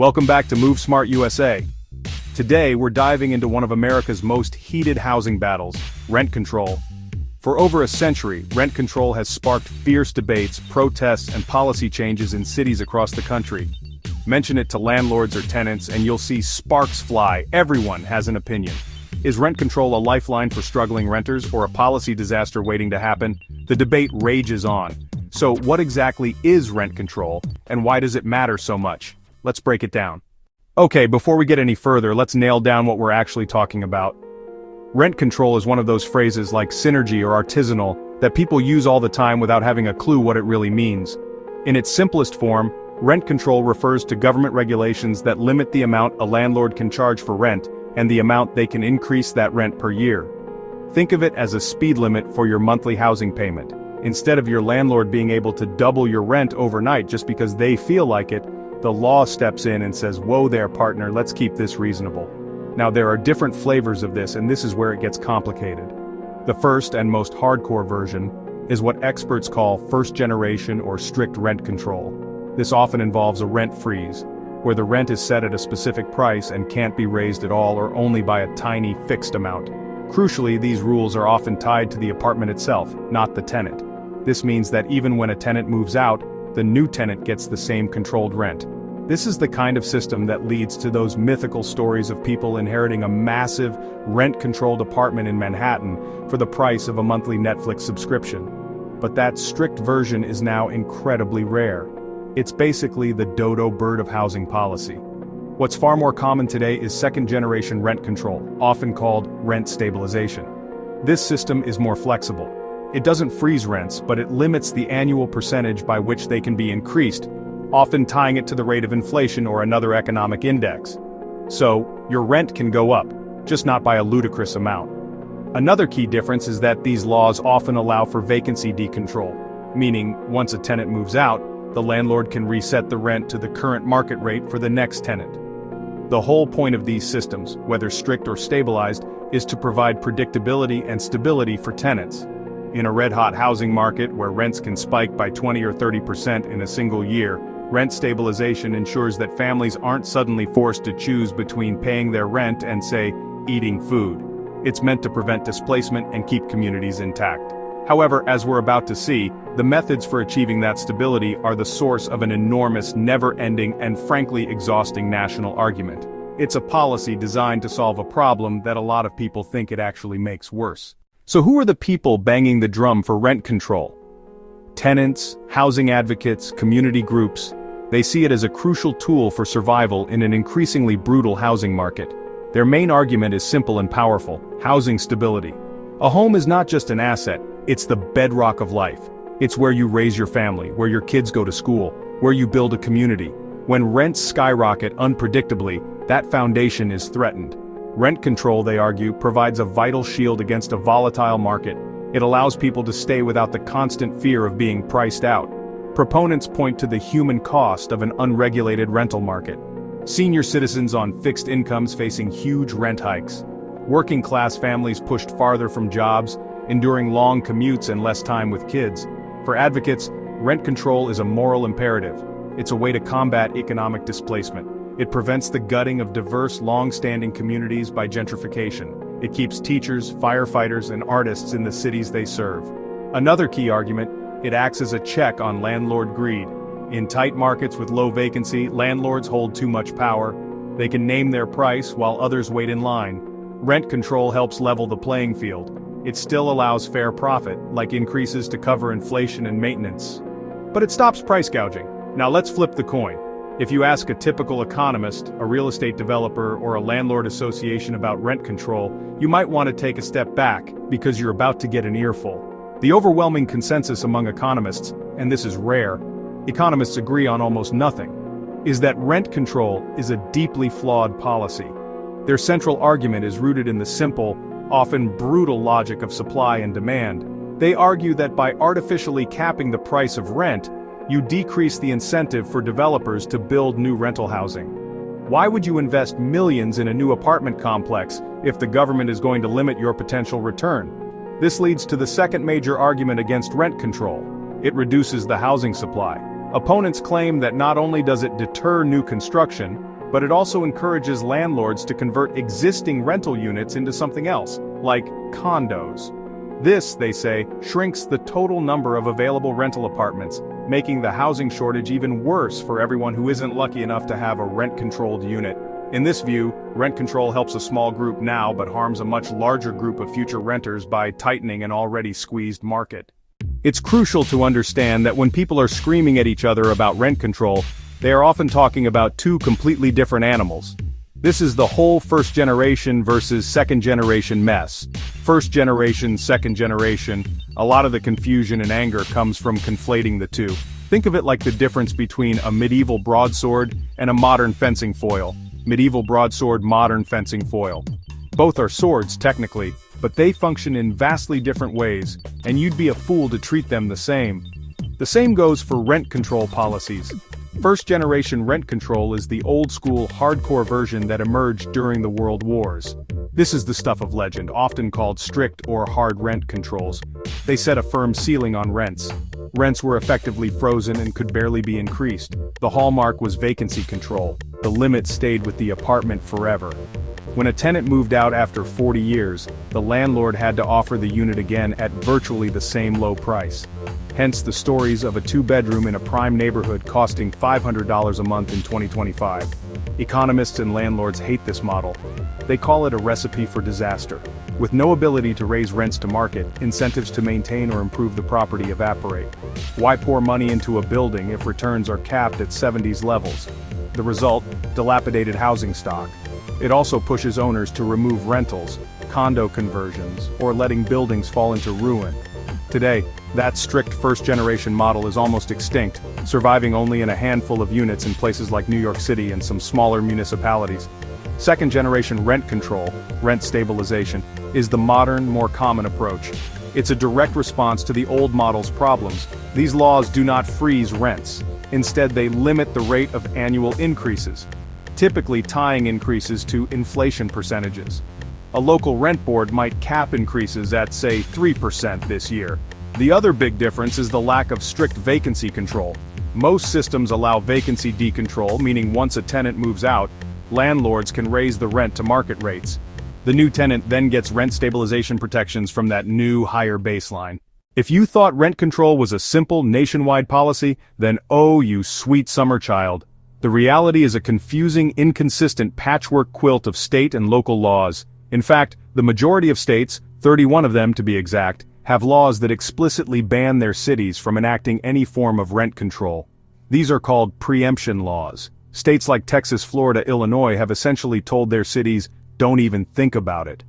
Welcome back to Move Smart USA. Today we're diving into one of America's most heated housing battles, rent control. For over a century, rent control has sparked fierce debates, protests, and policy changes in cities across the country. Mention it to landlords or tenants and you'll see sparks fly. Everyone has an opinion. Is rent control a lifeline for struggling renters or a policy disaster waiting to happen? The debate rages on. So what exactly is rent control, and why does it matter so much? Let's break it down. Okay, before we get any further, let's nail down what we're actually talking about. Rent control is one of those phrases like synergy or artisanal that people use all the time without having a clue what it really means. In its simplest form, rent control refers to government regulations that limit the amount a landlord can charge for rent and the amount they can increase that rent per year. Think of it as a speed limit for your monthly housing payment. Instead of your landlord being able to double your rent overnight just because they feel like it, the law steps in and says, "Whoa there, partner, let's keep this reasonable." Now there are different flavors of this, and this is where it gets complicated. The first and most hardcore version is what experts call first generation or strict rent control. This often involves a rent freeze, where the rent is set at a specific price and can't be raised at all or only by a tiny fixed amount. Crucially, these rules are often tied to the apartment itself, not the tenant. This means that even when a tenant moves out, the new tenant gets the same controlled rent. This is the kind of system that leads to those mythical stories of people inheriting a massive, rent-controlled apartment in Manhattan for the price of a monthly Netflix subscription. But that strict version is now incredibly rare. It's basically the dodo bird of housing policy. What's far more common today is second-generation rent control, often called rent stabilization. This system is more flexible. It doesn't freeze rents, but it limits the annual percentage by which they can be increased, often tying it to the rate of inflation or another economic index. So, your rent can go up, just not by a ludicrous amount. Another key difference is that these laws often allow for vacancy decontrol, meaning once a tenant moves out, the landlord can reset the rent to the current market rate for the next tenant. The whole point of these systems, whether strict or stabilized, is to provide predictability and stability for tenants. In a red-hot housing market where rents can spike by 20 or 30% in a single year, rent stabilization ensures that families aren't suddenly forced to choose between paying their rent and, say, eating food. It's meant to prevent displacement and keep communities intact. However, as we're about to see, the methods for achieving that stability are the source of an enormous, never-ending, and frankly exhausting national argument. It's a policy designed to solve a problem that a lot of people think it actually makes worse. So who are the people banging the drum for rent control? Tenants, housing advocates, community groups. They see it as a crucial tool for survival in an increasingly brutal housing market. Their main argument is simple and powerful: housing stability. A home is not just an asset, it's the bedrock of life. It's where you raise your family, where your kids go to school, where you build a community. When rents skyrocket unpredictably, that foundation is threatened. Rent control, they argue, provides a vital shield against a volatile market. It allows people to stay without the constant fear of being priced out. Proponents point to the human cost of an unregulated rental market. Senior citizens on fixed incomes facing huge rent hikes. Working-class families pushed farther from jobs, enduring long commutes and less time with kids. For advocates, rent control is a moral imperative. It's a way to combat economic displacement. It prevents the gutting of diverse, long-standing communities by gentrification. It keeps teachers, firefighters, and artists in the cities they serve. Another key argument, it acts as a check on landlord greed. In tight markets with low vacancy, landlords hold too much power. They can name their price while others wait in line. Rent control helps level the playing field. It still allows fair profit, like increases to cover inflation and maintenance. But it stops price gouging. Now let's flip the coin. If you ask a typical economist, a real estate developer, or a landlord association about rent control, you might want to take a step back, because you're about to get an earful. The overwhelming consensus among economists, and this is rare, economists agree on almost nothing, is that rent control is a deeply flawed policy. Their central argument is rooted in the simple, often brutal logic of supply and demand. They argue that by artificially capping the price of rent, you decrease the incentive for developers to build new rental housing. Why would you invest millions in a new apartment complex if the government is going to limit your potential return? This leads to the second major argument against rent control. It reduces the housing supply. Opponents claim that not only does it deter new construction, but it also encourages landlords to convert existing rental units into something else, like condos. This, they say, shrinks the total number of available rental apartments, making the housing shortage even worse for everyone who isn't lucky enough to have a rent-controlled unit. In this view, rent control helps a small group now but harms a much larger group of future renters by tightening an already squeezed market. It's crucial to understand that when people are screaming at each other about rent control, they are often talking about two completely different animals. This is the whole first-generation versus second-generation mess. First-generation, second-generation, a lot of the confusion and anger comes from conflating the two. Think of it like the difference between a medieval broadsword and a modern fencing foil. Medieval broadsword, modern fencing foil. Both are swords, technically, but they function in vastly different ways, and you'd be a fool to treat them the same. The same goes for rent control policies. First-generation rent control is the old-school, hardcore version that emerged during the World Wars. This is the stuff of legend, often called strict or hard rent controls. They set a firm ceiling on rents. Rents were effectively frozen and could barely be increased. The hallmark was vacancy control. The limit stayed with the apartment forever. When a tenant moved out after 40 years, the landlord had to offer the unit again at virtually the same low price. Hence the stories of a two-bedroom in a prime neighborhood costing $500 a month in 2025. Economists and landlords hate this model. They call it a recipe for disaster. With no ability to raise rents to market, incentives to maintain or improve the property evaporate. Why pour money into a building if returns are capped at 70s levels? The result, dilapidated housing stock. It also pushes owners to remove rentals, condo conversions, or letting buildings fall into ruin. Today, that strict first-generation model is almost extinct, surviving only in a handful of units in places like New York City and some smaller municipalities. Second-generation rent control, rent stabilization, is the modern, more common approach. It's a direct response to the old model's problems. These laws do not freeze rents. Instead, they limit the rate of annual increases, typically tying increases to inflation percentages. A local rent board might cap increases at, say, 3% this year. The other big difference is the lack of strict vacancy control. Most systems allow vacancy decontrol, meaning once a tenant moves out, landlords can raise the rent to market rates. The new tenant then gets rent stabilization protections from that new, higher baseline. If you thought rent control was a simple, nationwide policy, then oh, you sweet summer child. The reality is a confusing, inconsistent patchwork quilt of state and local laws. In fact, the majority of states, 31 of them to be exact, have laws that explicitly ban their cities from enacting any form of rent control. These are called preemption laws. States like Texas, Florida, Illinois have essentially told their cities, don't even think about it.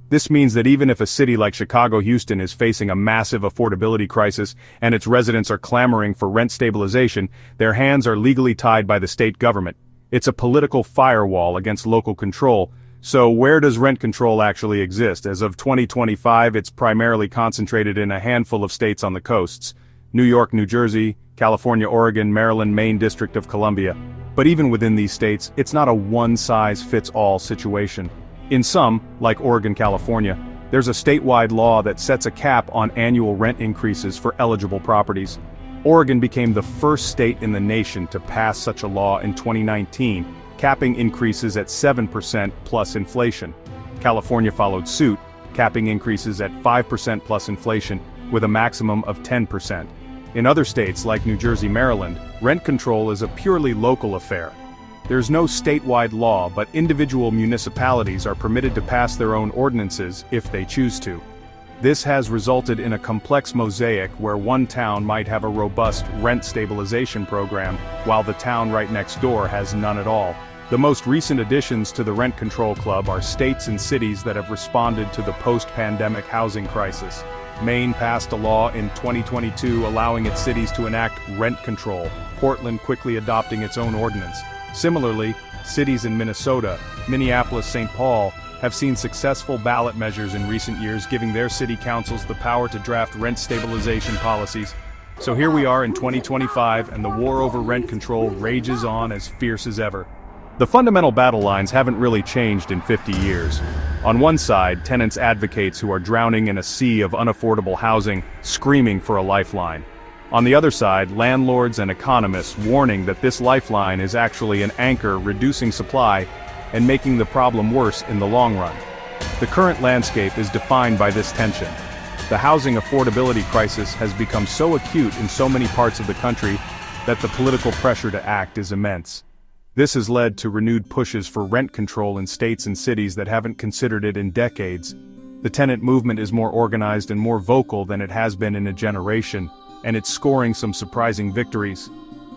This means that even if a city like Chicago, Houston is facing a massive affordability crisis and its residents are clamoring for rent stabilization, their hands are legally tied by the state government. It's a political firewall against local control. So where does rent control actually exist? As of 2025, it's primarily concentrated in a handful of states on the coasts: New York, New Jersey, California, Oregon, Maryland, Maine, District of Columbia. But even within these states, it's not a one-size-fits-all situation. In some, like Oregon, California, there's a statewide law that sets a cap on annual rent increases for eligible properties. Oregon became the first state in the nation to pass such a law in 2019, capping increases at 7% plus inflation. California followed suit, capping increases at 5% plus inflation, with a maximum of 10%. In other states like New Jersey, Maryland, rent control is a purely local affair. There's no statewide law, but individual municipalities are permitted to pass their own ordinances if they choose to. This has resulted in a complex mosaic where one town might have a robust rent stabilization program, while the town right next door has none at all. The most recent additions to the Rent Control Club are states and cities that have responded to the post-pandemic housing crisis. Maine passed a law in 2022 allowing its cities to enact rent control, Portland quickly adopting its own ordinance. Similarly, cities in Minnesota, Minneapolis, St. Paul, have seen successful ballot measures in recent years, giving their city councils the power to draft rent stabilization policies. So here we are in 2025, and the war over rent control rages on as fierce as ever. The fundamental battle lines haven't really changed in 50 years. On one side, tenants advocates who are drowning in a sea of unaffordable housing, screaming for a lifeline. On the other side, landlords and economists warning that this lifeline is actually an anchor reducing supply and making the problem worse in the long run. The current landscape is defined by this tension. The housing affordability crisis has become so acute in so many parts of the country that the political pressure to act is immense. This has led to renewed pushes for rent control in states and cities that haven't considered it in decades. The tenant movement is more organized and more vocal than it has been in a generation, and it's scoring some surprising victories.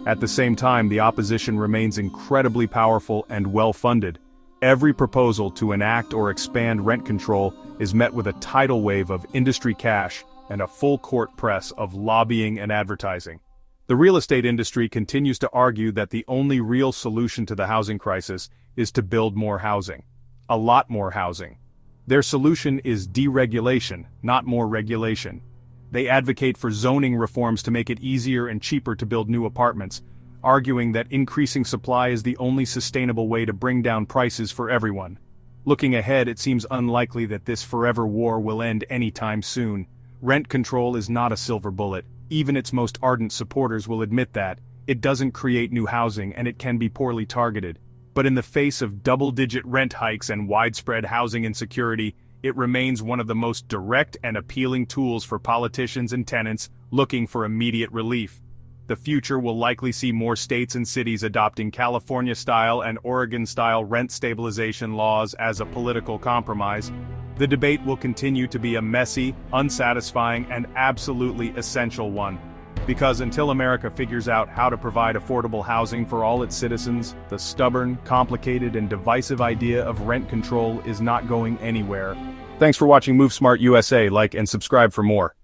At the same time, the opposition remains incredibly powerful and well-funded. Every proposal to enact or expand rent control is met with a tidal wave of industry cash and a full-court press of lobbying and advertising. The real estate industry continues to argue that the only real solution to the housing crisis is to build more housing. A lot more housing. Their solution is deregulation, not more regulation. They advocate for zoning reforms to make it easier and cheaper to build new apartments, arguing that increasing supply is the only sustainable way to bring down prices for everyone. Looking ahead, it seems unlikely that this forever war will end anytime soon. Rent control is not a silver bullet. Even its most ardent supporters will admit that. It doesn't create new housing and it can be poorly targeted. But in the face of double-digit rent hikes and widespread housing insecurity, it remains one of the most direct and appealing tools for politicians and tenants looking for immediate relief. The future will likely see more states and cities adopting California-style and Oregon-style rent stabilization laws as a political compromise. The debate will continue to be a messy, unsatisfying, and absolutely essential one. Because until America figures out how to provide affordable housing for all its citizens, the stubborn, complicated, and divisive idea of rent control is not going anywhere. Thanks for watching Move Smart USA. Like and subscribe for more.